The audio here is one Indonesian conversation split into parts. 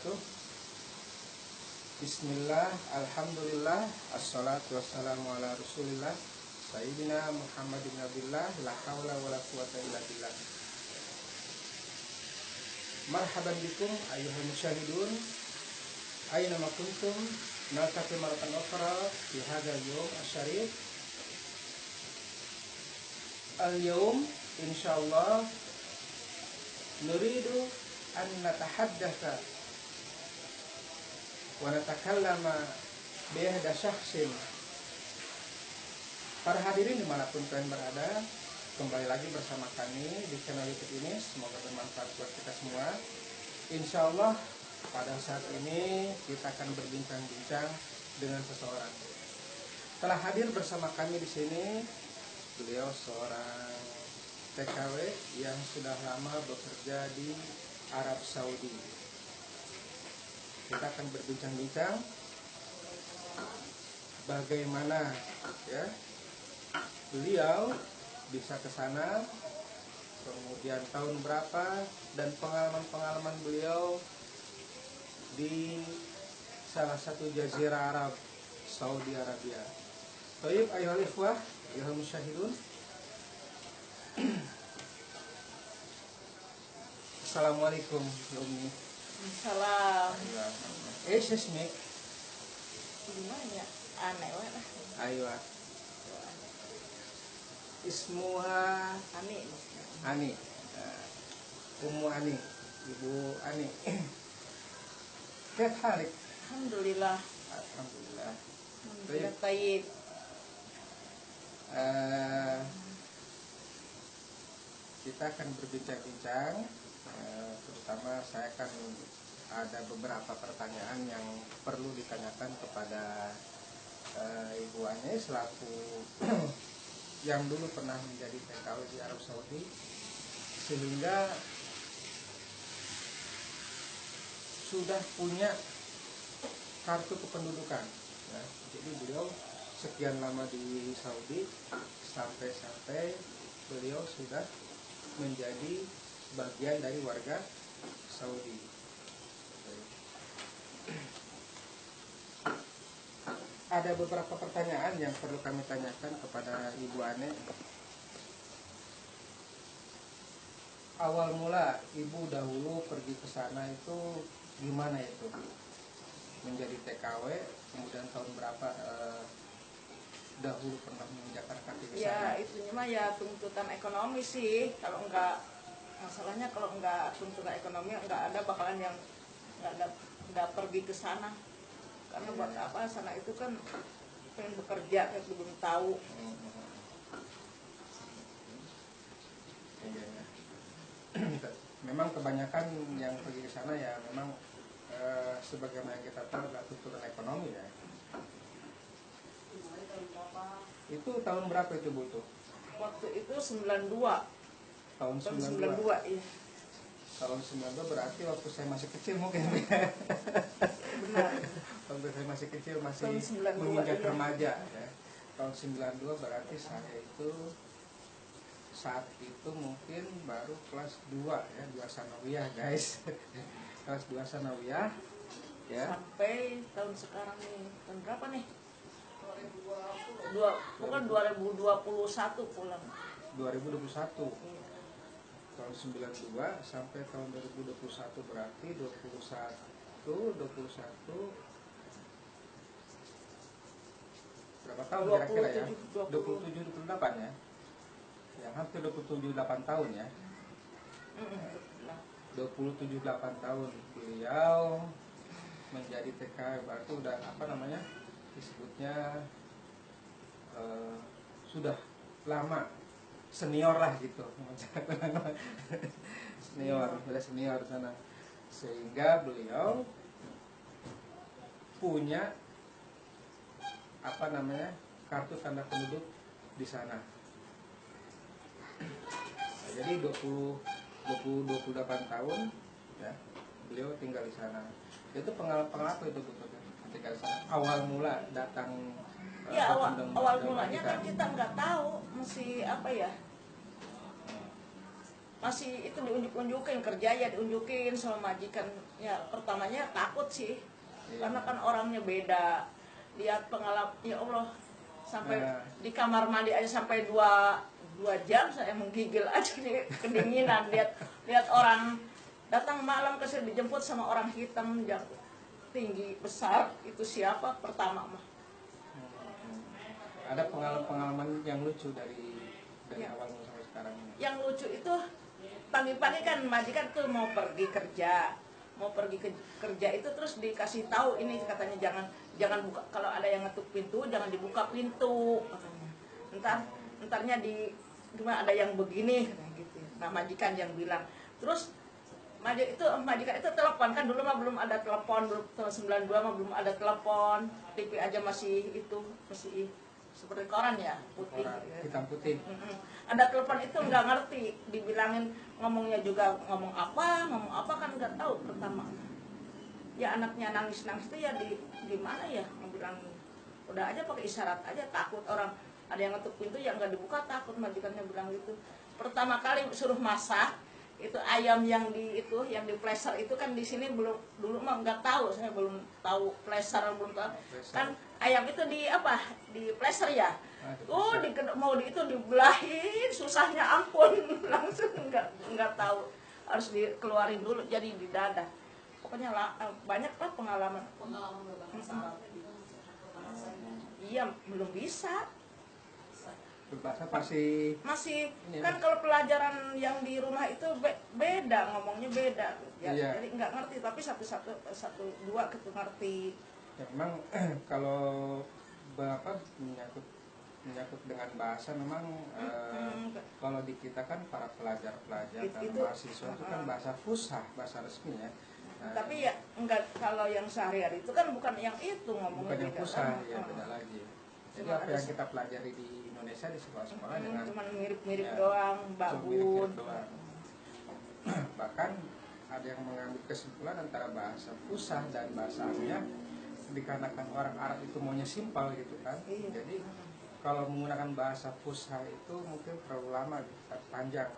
wabarakatuh. Bismillah, alhamdulillah, assalatu wassalamu ala rasulillah Sayyidina Muhammad bin Abdillah, la hawla wa la quwata illa billah. Marhaban bikum ayyuhal musyahidun, aina ma kuntum, naltaqi maratan ukhra fi hadzal yawm asy-syarif. Al-yawm insyaallah nuridu an natahaddatsa wa natakallama bi ihda syakhsin. Para hadirin dimanapun kalian berada, kembali lagi bersama kami di channel YouTube ini. Semoga bermanfaat buat kita semua. Insya Allah pada saat ini kita akan berbincang-bincang dengan seseorang. Telah hadir bersama kami di sini, beliau seorang TKW yang sudah lama bekerja di Arab Saudi. Kita akan berbincang-bincang bagaimana ya beliau bisa ke sana, kemudian tahun berapa, dan pengalaman-pengalaman beliau di salah satu jazirah Arab, Saudi Arabia. Baik, ayolah ikhwah, ayolah musyahidun. Assalamualaikum ya Umi. Salam. Sesmi. Gimana ya? Aneh lah. Ayo. Ismuha Ani. Ani. Ummu Ani, Ibu Ani. Kayak halik. Alhamdulillah. Alhamdulillah. Alhamdulillah tayyib. Kita akan berbincang-bincang, terutama saya akan ada beberapa pertanyaan yang perlu ditanyakan kepada Ibu Ani selaku yang dulu pernah menjadi TKW di Arab Saudi, sehingga sudah punya kartu kependudukan ya. Jadi beliau sekian lama di Saudi, sampai beliau sudah menjadi bagian dari warga Saudi. Ada beberapa pertanyaan yang perlu kami tanyakan kepada Ibu Ane. Awal mula Ibu dahulu pergi ke sana itu gimana itu? Menjadi TKW, kemudian tahun berapa dahulu pernah menginjakkan kaki ke sana? Ya itu mah ya tuntutan ekonomi sih. Kalau enggak, masalahnya kalau enggak tuntutan ekonomi enggak ada bakalan yang enggak pergi ke sana. Karena buat apa, sana itu kan pengen bekerja, kan belum tahu. Memang kebanyakan yang pergi ke sana ya memang sebagaimana yang kita tahu adalah tuntutan ekonomi ya. Itu tahun berapa itu Bu tuh? Waktu itu 92. Tahun 92. Iya. Tahun 92 berarti waktu saya masih kecil mungkin. Benar. Waktu saya masih kecil, masih Tahun 92, menginjak iya. remaja ya. Tahun 92 berarti saya itu saat itu mungkin baru kelas 2 ya, 2 sanawiyah guys. Kelas 2 sanawiyah ya. Sampai tahun sekarang nih, tahun berapa nih? 2021 pulang. 2021. Iya. Tahun 92 sampai tahun 2021 berarti 21 berapa tahun kira-kira ya? 27 28 ya? Ya hampir 27-8 tahun ya. 27-8 tahun beliau menjadi TKW, berarti udah apa namanya disebutnya sudah lama, senior lah gitu. Udah senior sana, sehingga beliau punya apa namanya kartu tanda penduduk di sana. Nah, jadi 28 tahun ya beliau tinggal di sana. Itu pengalaman apa itu Bu ketika di sana? Awal mula datang Ya awal mulanya kan kita nggak tahu mesti apa ya. masih itu diunjuk-unjukin, kerja ya diunjukin sama majikan. Ya pertamanya takut sih, karena kan orangnya beda. Lihat pengalaman, ya Allah, sampai di kamar mandi aja sampai dua jam saya menggigil aja nih, kedinginan. Lihat orang datang malam ke sini dijemput sama orang hitam yang tinggi besar, itu siapa pertama mah. Ada pengalaman yang lucu dari Ya. awal sampai sekarang ini? Yang lucu itu pagi-pagi kan majikan tuh mau pergi kerja, kerja itu terus dikasih tahu ini, katanya jangan buka, kalau ada yang ngetuk pintu jangan dibuka pintu katanya. Entarnya gimana ada yang begini katanya gitu. Nah majikan yang bilang, terus majikan itu telepon, kan dulu mah belum ada telepon, tahun 92 mah belum ada telepon, TV aja masih seperti koran ya, putih. Koran, hitam putih. Ada telepon itu nggak ngerti, dibilangin ngomongnya juga ngomong apa kan nggak tahu pertama. Ya anaknya nangis itu ya di mana ya, bilang udah aja pakai isyarat aja, takut orang ada yang ngetuk pintu yang nggak dibuka, takut majikannya bilang gitu. Pertama kali suruh masak itu ayam yang di pleser itu kan di sini belum, dulu mah nggak tahu, saya belum tahu pleser, belum tahu kan ayam itu di pleser ya. Mau itu dibelahin susahnya ampun. Langsung nggak tahu, harus dikeluarin dulu jadi di dada. Pokoknya banyak lah pengalaman. Iya, belum bisa. Berbahasa masih kan kalau pelajaran yang di rumah itu beda, ngomongnya beda ya, iya. Jadi nggak ngerti, tapi satu dua gitu ngerti. Ya, memang kalau menyangkut dengan bahasa memang kalau di kita kan para pelajar dan mahasiswa itu kan bahasa fusha, bahasa resmi ya. Tapi ya enggak, kalau yang sehari-hari itu kan bukan yang itu ngomongnya, bukan yang fusha ya, beda lagi. Jadi apa yang kita pelajari di Indonesia di sekolah-sekolah dengan cuman mirip-mirip doang, babun. Bahkan ada yang mengambil kesimpulan antara bahasa fusha dan bahasa Amiyah dikarenakan orang Arab itu maunya simpel gitu kan. Iya. Jadi kalau menggunakan bahasa fusha itu mungkin terlalu lama gitu, panjang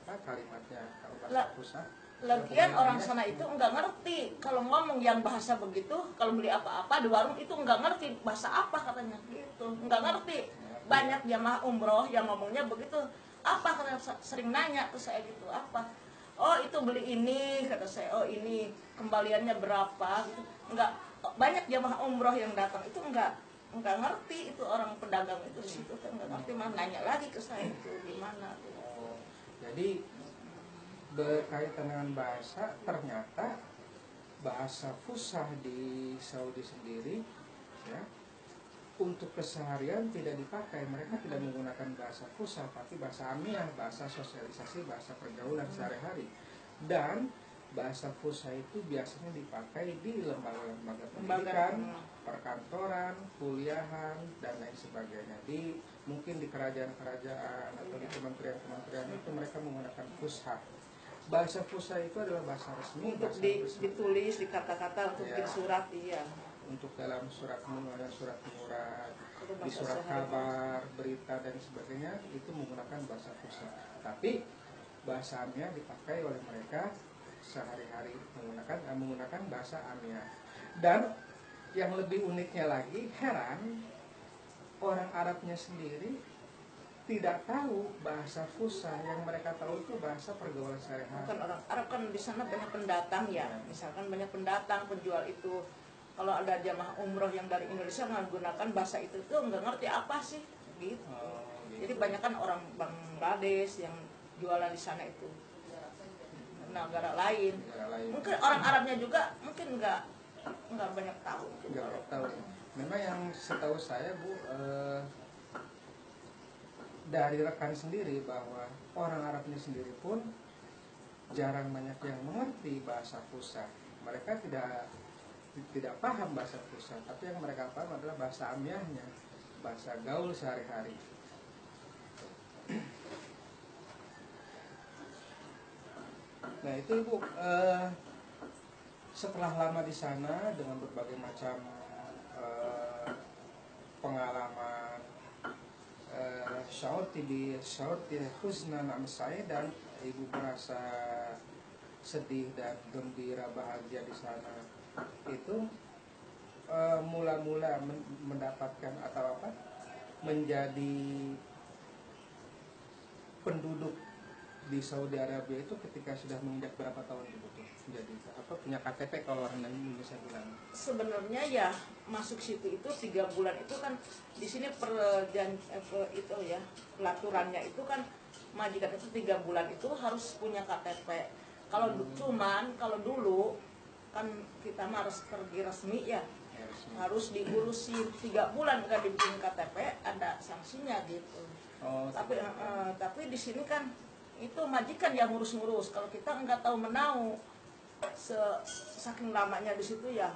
kalimatnya kalau bahasa fusha. Lagian orang sana itu enggak ngerti kalau ngomong yang bahasa begitu, kalau beli apa-apa di warung itu enggak ngerti bahasa apa katanya gitu, enggak ngerti. Banyak jamaah umroh yang ngomongnya begitu, apa katanya, sering nanya ke saya gitu, apa, oh itu beli ini kata saya, oh ini kembaliannya berapa gitu. Enggak, banyak jamaah umroh yang datang itu enggak ngerti, itu orang pedagang itu di situ kan enggak ngerti, mah nanya lagi ke saya itu gimana. Jadi berkaitan dengan bahasa, ternyata bahasa fusha di Saudi sendiri ya, untuk keseharian tidak dipakai. Mereka tidak menggunakan bahasa fusha, tapi bahasa Amiyah, bahasa sosialisasi, bahasa pergaulan sehari-hari. Dan bahasa fusha itu biasanya dipakai di lembaga-lembaga pendidikan, perkantoran, kuliahan, dan lain sebagainya. Mungkin di kerajaan-kerajaan atau di kementerian-kementerian itu mereka menggunakan fusha. Bahasa fusha itu adalah bahasa resmi untuk ditulis di kata-kata untuk bikin surat, iya. Untuk dalam surat menyurat, di surat kabar, berita dan sebagainya itu menggunakan bahasa fusha. Tapi bahasa Amiyah dipakai oleh mereka sehari-hari, menggunakan bahasa Amiyah. Dan yang lebih uniknya lagi, heran, orang Arabnya sendiri tidak tahu bahasa fusha, yang mereka tahu itu bahasa pergaulan sehari-hari. Bukan orang Arab, kan di sana banyak pendatang ya. Misalkan banyak pendatang, penjual itu. Kalau ada jamaah umroh yang dari Indonesia menggunakan bahasa itu nggak ngerti apa sih gitu. Gitu. Jadi banyak kan orang Bangladesh yang jualan di sana itu. Negara lain. Mungkin orang Arabnya juga mungkin nggak banyak tahu. Nggak tahu. Memang yang setahu saya Bu, dari rekan sendiri bahwa orang Arabnya sendiri pun jarang banyak yang mengerti bahasa fusha. Mereka tidak paham bahasa fusha, tapi yang mereka paham adalah bahasa Amiyahnya, bahasa gaul sehari-hari. Nah itu Ibu, setelah lama di sana dengan berbagai macam pengalaman, sya'urti husna na'am sa'id, dan ibu merasa sedih dan gembira bahagia di sana, itu mula-mula mendapatkan atau apa, menjadi penduduk di Saudi Arabia itu ketika sudah menginjak berapa tahun itu tuh? Jadi apa, punya KTP kalau orang Indonesia bilang? Sebenarnya ya masuk situ itu 3 bulan itu kan di sini itu ya pelaturannya itu kan majikan itu 3 bulan itu harus punya KTP. Kalau cuman kalau dulu kan kita mah harus pergi resmi ya, harus diurusin 3 bulan nggak dibikin KTP ada sanksinya gitu. Oh, tapi di sini kan itu majikan yang ngurus-ngurus. Kalau kita nggak tahu menau, saking lamanya di situ ya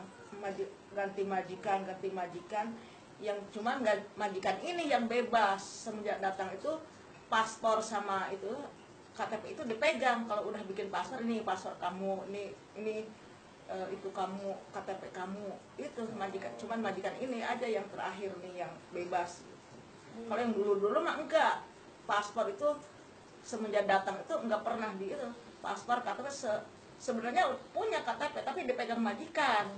ganti majikan yang cuman nggak majikan ini yang bebas. Semenjak datang itu paspor sama itu KTP itu dipegang. Kalau udah bikin paspor, ini paspor kamu, ini itu kamu, KTP kamu, itu majikan. Cuman majikan ini aja yang terakhir nih yang bebas. Kalau yang dulu mah enggak, paspor itu semenjak datang itu enggak pernah di itu paspor KTP sebenarnya punya KTP tapi dipegang majikan.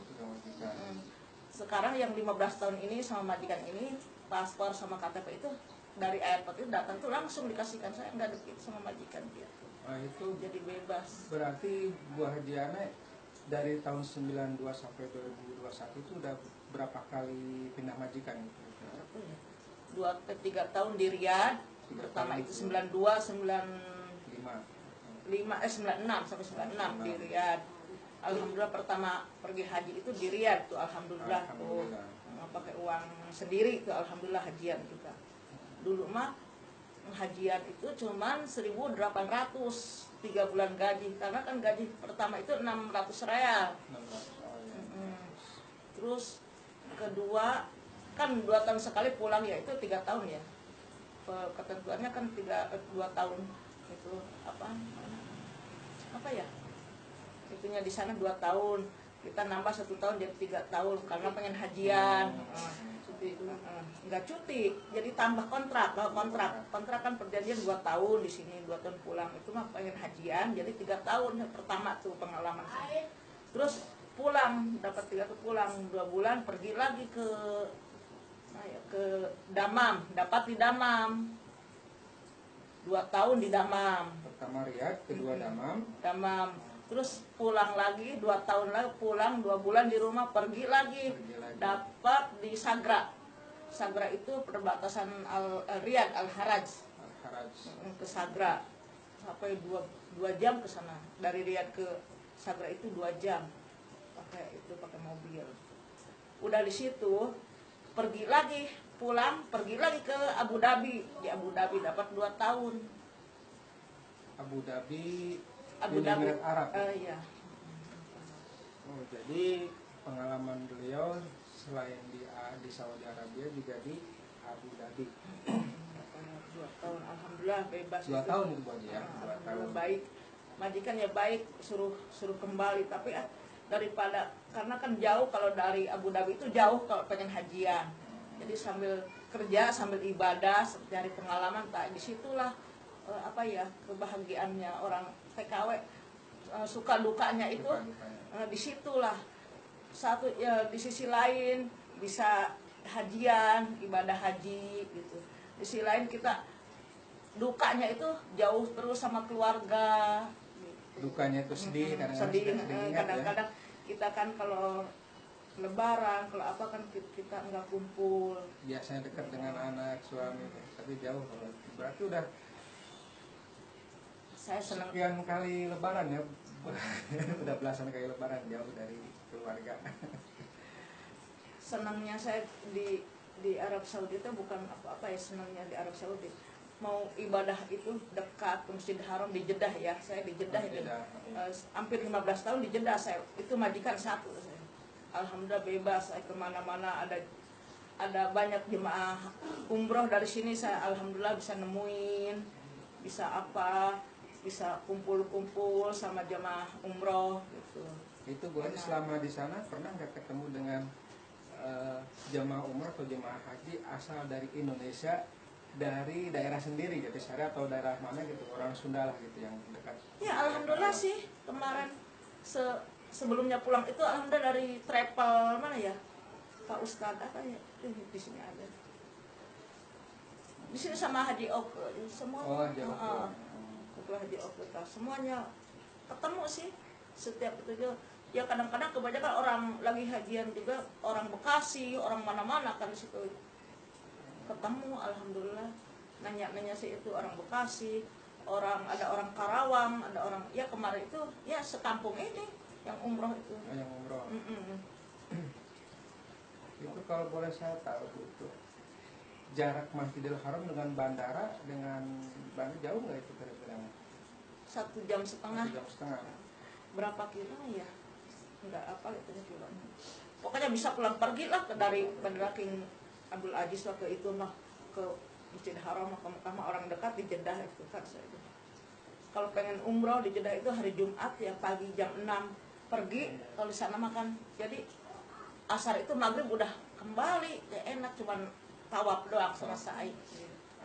Sekarang yang 15 tahun ini sama majikan ini paspor sama KTP itu dari airport itu datang tuh langsung dikasihkan, saya enggak dikit sama majikan gitu. Itu jadi bebas. Berarti Bu Haji Ane dari tahun 92 sampai 2021 itu udah berapa kali pindah majikan gitu? 2-3 tahun di Riyadh. Pertama itu 92, 96 sampai 96 di Riyadh. Alhamdulillah pertama pergi haji itu di Riyadh tuh, alhamdulillah tuh pakai uang sendiri tuh, alhamdulillah hajian kita. Dulu mah hajian itu cuman 1.800 3 bulan gaji, karena kan gaji pertama itu 600 real. Terus kedua kan 2 tahun sekali pulang ya, itu 3 tahun ya. Ketentuannya kan 2 tahun itu apa ya? Itunya di sana 2 tahun. Kita nambah 1 tahun jadi 3 tahun karena pengen hajian. Enggak cuti, jadi tambah kontrak. Kontrak kan perjanjian 2 tahun di sini, 2 tahun pulang. Itu mah pengen hajian jadi 3 tahun yang pertama tuh pengalaman. Terus pulang, dapat 3 tahun pulang 2 bulan pergi lagi ke Damam, dapat di Damam 2 tahun di Damam. Pertama Riyadh, kedua Damam. Terus pulang lagi 2 tahun lagi, pulang 2 bulan di rumah, pergi lagi. Dapat di Sagra. Sagra itu perbatasan Riyadh Al-Haraj. Ke Sagra. Sampai 2 jam ke sana. Dari Riyadh ke Sagra itu 2 jam. Pakai mobil. Udah di situ pergi lagi, pulang, pergi lagi ke Abu Dhabi. Di Abu Dhabi dapat 2 tahun. Abu Dhabi Emirat Arab. Iya. Oh, jadi pengalaman beliau selain di Saudi Arabia juga di Abu Dhabi. 2 tahun, alhamdulillah bebas. 2 tahun itu Bu Haji ya. 2 tahun. Baik, majikan ya baik, suruh kembali, tapi daripada karena kan jauh, kalau dari Abu Dhabi itu jauh kalau pengen hajian. Jadi sambil kerja sambil ibadah, cari pengalaman, tak disitulah kebahagiaannya orang TKW, suka dukanya itu disitulah. Satu ya, di sisi lain bisa hajian, ibadah haji gitu. Di sisi lain kita dukanya itu jauh terus sama keluarga. Dukanya itu sedih, kadang-kadang kita kan kalau Lebaran, kalau apa kan kita nggak kumpul. Biasanya dekat dengan anak, suami, tapi jauh. Berarti udah saya senang sekian kali Lebaran ya. Udah belasan kali Lebaran jauh dari keluarga. Senangnya saya di Arab Saudi itu bukan apa-apa ya, senangnya di Arab Saudi. Mau ibadah itu dekat ke Masjidil Haram di Jeddah ya. Saya di Jeddah itu hampir 15 tahun di Jeddah saya. Itu majikan satu saya. Alhamdulillah bebas, saya kemana-mana, ada banyak jemaah umroh dari sini, saya alhamdulillah bisa nemuin, bisa kumpul-kumpul sama jemaah umroh gitu. Itu Bu Haji selama di sana pernah nggak ketemu dengan jemaah umroh atau jemaah haji asal dari Indonesia dari daerah sendiri Jatisari atau daerah mana gitu, orang Sunda lah gitu yang dekat? Ya alhamdulillah sih kemarin sebelumnya pulang itu alhamdulillah dari travel mana ya Pak Ustadz apa ya di sini ada di sini sama Haji Oke semua. Oh, Haji Oke. Ketua Haji Oke semuanya ketemu sih setiap itu juga. Ya kadang-kadang kebanyakan orang lagi hajian juga orang Bekasi orang mana-mana kan di situ ketemu alhamdulillah nanya-nanya sih itu orang Bekasi ada orang Karawang ada orang ya kemarin itu ya sekampung ini yang umroh itu. Oh, yang umroh. Itu kalau boleh saya tahu itu jarak Masjidil Haram dengan bandara jauh nggak itu kira-kira? 1,5 jam. 1,5 jam. Berapa kilo ya? Enggak apa gitu kilo. Pokoknya bisa pulang pergi lah dari Bandara King Abdul Aziz lah ke itu mah ke Masjid Haram ke Mekah orang dekat di Jeddah itu kan saya. Kalau pengen umroh di Jeddah itu hari Jumat ya pagi jam 6 pergi kalau di sana makan. Jadi asar itu maghrib udah kembali ya enak cuman tawaf doang sama sa'i.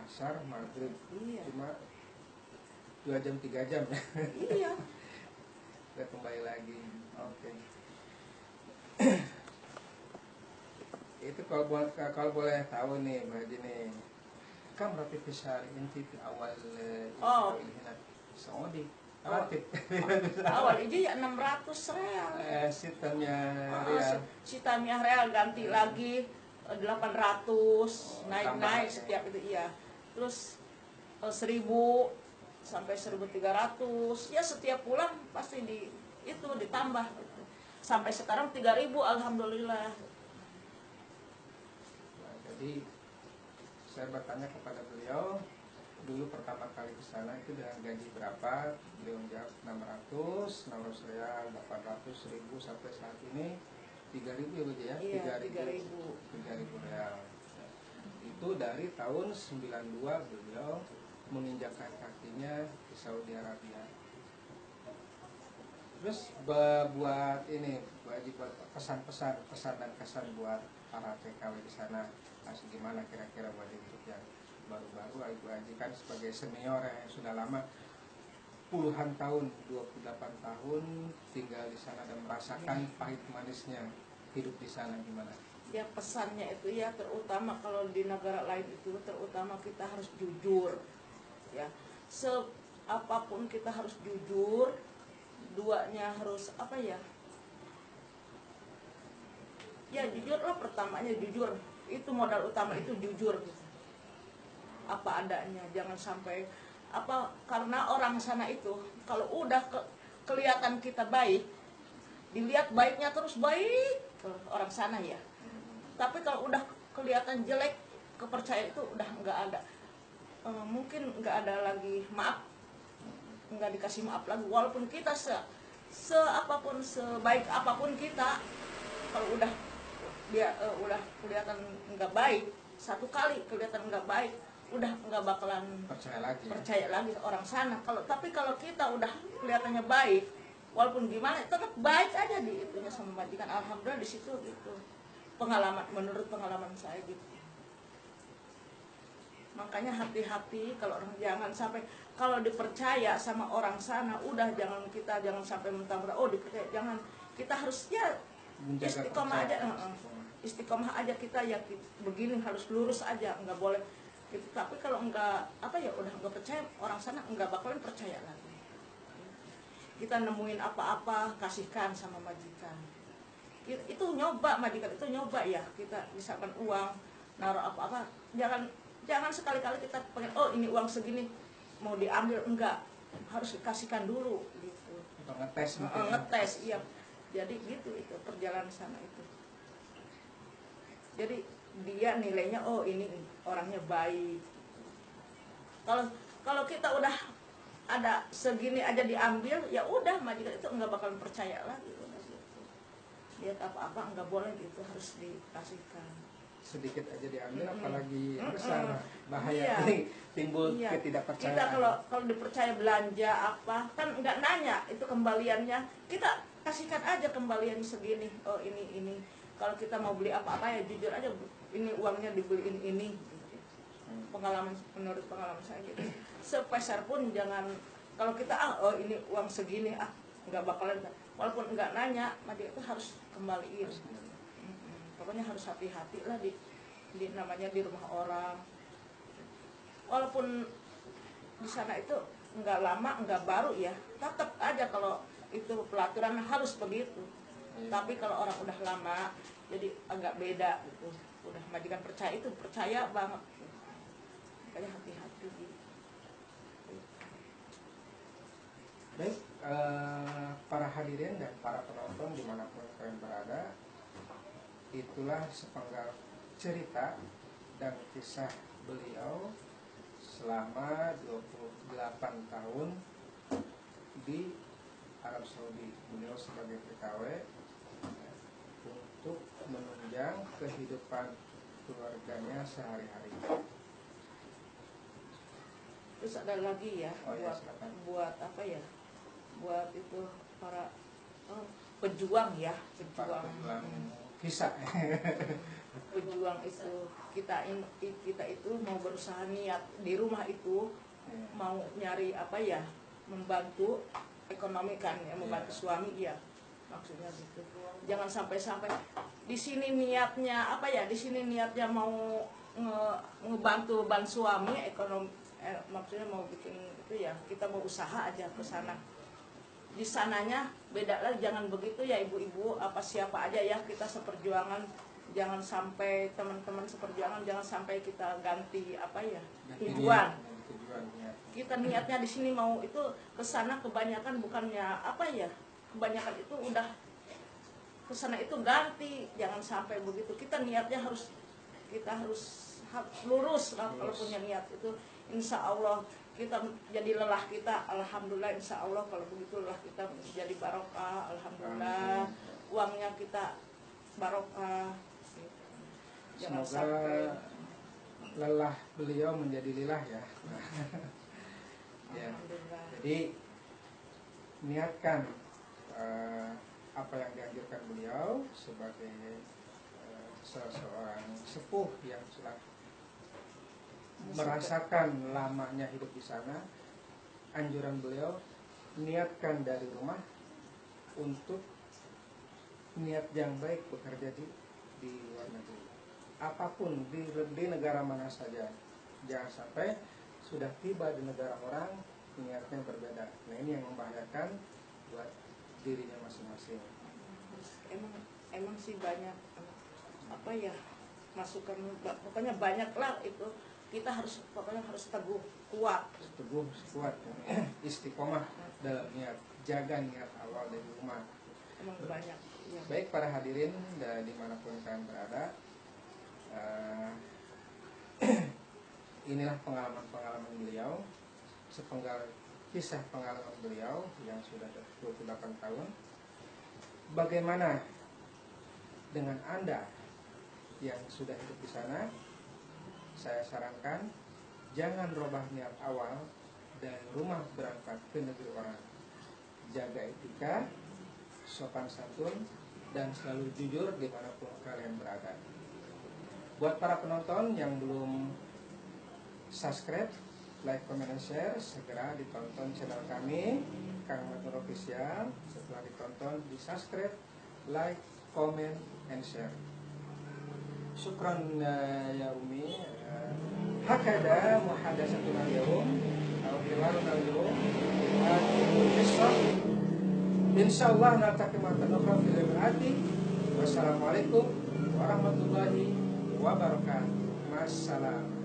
Asar maghrib Iya. cuma 2 jam 3 jam. Iya. Udah kembali lagi. Oke. Itu kalau boleh tahu nih Mbak Haji nih, kan berarti besar inti di awal ini Saudi. Relatif. Awal ini ya 600 real. Sistemnya real. Sistemnya real ganti lagi 800 naik setiap itu iya. Terus 1000 sampai 1.300 ya setiap bulan pasti itu ditambah gitu. Sampai sekarang 3.000 alhamdulillah. Nah, jadi saya bertanya kepada beliau dulu pertama kali ke sana itu dengan gaji berapa, beliau menjawab 600 real, 800, 1000 sampai saat ini 3.000 ya Bu ya? Iya, 3.000 real. Itu dari tahun 92 beliau menginjakkan kakinya di Saudi Arabia. Terus buat ini buat pesan dan kesan buat para TKW di sana, masih gimana kira-kira buat untuk yang baru-baru Ibu Haji kan sebagai senior yang sudah lama puluhan tahun 28 tahun tinggal di sana dan merasakan pahit manisnya hidup di sana gimana? Ya pesannya itu ya terutama kalau di negara lain itu terutama kita harus jujur ya apapun kita harus jujur duanya harus apa ya jujurlah pertamanya jujur itu modal utama itu jujur gitu. Apa adanya jangan sampai karena orang sana itu kalau udah kelihatan kita baik dilihat baiknya terus baik orang sana ya tapi kalau udah kelihatan jelek kepercayaan itu udah nggak ada. Mungkin nggak ada lagi maaf nggak dikasih maaf lagi walaupun kita apapun sebaik apapun kita kalau udah udah kelihatan nggak baik satu kali kelihatan nggak baik udah nggak bakalan percaya lagi orang sana. Tapi kalau kita udah kelihatannya baik walaupun gimana tetap baik aja di itunya sama majikan alhamdulillah di situ gitu menurut pengalaman saya gitu. Makanya hati-hati kalau orang jangan sampai kalau dipercaya sama orang sana udah jangan sampai mentah-mentah dipercaya jangan kita harus istiqomah aja istiqomah aja kita begini harus lurus aja nggak boleh gitu. Tapi kalau enggak udah nggak percaya orang sana nggak bakalan percaya lagi. Kita nemuin apa-apa kasihkan sama majikan itu nyoba majikan itu nyoba ya kita misalkan uang naruh apa-apa jangan sekali-kali kita pengen ini uang segini mau diambil enggak harus dikasihkan dulu gitu ngetes iya jadi gitu itu perjalanan sana itu jadi dia nilainya ini orangnya baik kalau kita udah ada segini aja diambil ya udah majikan itu enggak bakal percaya lagi udah gitu. Lihat apa-apa enggak boleh gitu harus dikasihkan sedikit aja diambil apalagi besar bahaya timbul ketidakpercayaan. Kita kalau dipercaya belanja apa kan nggak nanya itu kembaliannya kita kasihkan aja kembalian segini ini kalau kita mau beli apa-apa ya jujur aja ini uangnya dibeliin ini gitu. Pengalaman, menurut pengalaman saya gitu, sepeser pun jangan, kalau kita oh ini uang segini nggak bakalan, walaupun nggak nanya, dia itu harus kembaliin. Pokoknya harus hati-hati lah di namanya di rumah orang, walaupun di sana itu nggak lama nggak baru ya, tetap aja kalau itu pelaturan harus begitu. Tapi kalau orang udah lama jadi agak beda gitu, udah majikan percaya, itu percaya banget. Makanya hati-hati gitu. Baik, para hadirin dan para penonton dimanapun kalian berada, itulah sepenggal cerita dan kisah beliau selama 28 tahun di Arab Saudi. Beliau sebagai TKW untuk menunjang kehidupan keluarganya sehari-hari. Terus ada lagi ya, buat apa ya, buat itu para pejuang ya, pejuang kisah. Pejuang itu kita itu mau berusaha niat di rumah itu mau nyari apa ya, membantu ekonomi kan ya, membantu suami ya, maksudnya gitu. Jangan sampai di sini niatnya apa ya, di sini niatnya mau ngebantu suami ekonomi, maksudnya mau bikin itu ya, kita mau usaha aja ke sana. Di sananya beda lah, jangan begitu ya ibu-ibu, apa siapa aja ya, kita seperjuangan, jangan sampai teman-teman seperjuangan, jangan sampai kita ganti apa ya, tujuan. Kita niatnya di sini mau itu ke sana, kebanyakan bukannya apa ya, kebanyakan itu udah ke sana itu ganti, jangan sampai begitu. Kita niatnya harus, kita harus lurus lah kalau punya niat itu. Insya Allah kita jadi lelah kita, alhamdulillah, insya Allah kalau begitu lelah kita jadi barokah, alhamdulillah. Uangnya kita barokah. Jangan Semoga sampai lelah beliau menjadi lilah ya. Ya. Jadi niatkan apa yang dianjurkan beliau sebagai seorang sepuh yang telah merasakan lamanya hidup di sana. Anjuran beliau, niatkan dari rumah untuk niat yang baik bekerja di luar negeri. Apapun di negara mana saja, jangan sampai sudah tiba di negara orang niatnya berbeda. Nah, ini yang membahayakan buat dirinya masing-masing. Emang sih banyak apa ya, masukan, pokoknya banyak lah itu. Kita harus, pokoknya harus teguh, kuat, istiqomah dalam niat, jaga niat awal dari rumah. Emang banyak ya. Baik para hadirin dan dimanapun kalian berada, inilah pengalaman-pengalaman beliau, sepenggal kisah pengalaman beliau yang sudah 28 tahun. Bagaimana dengan Anda yang sudah hidup di sana? Saya sarankan jangan robah niat awal dari rumah berangkat ke negeri orang. Jaga etika, sopan santun, dan selalu jujur dimanapun kalian berada. Buat para penonton yang belum subscribe, like, comment, dan share, segera ditonton channel kami, Kang Matur Official. Setelah ditonton, di subscribe, like, comment, and share. Syukran ya Umi. Hakada muhadatsatuna al-yawm aw hiwaruna al-yawm insyaallah naltaqi ma'akum fil ati. Wassalamualaikum warahmatullahi wabarakatuh. Wassalam.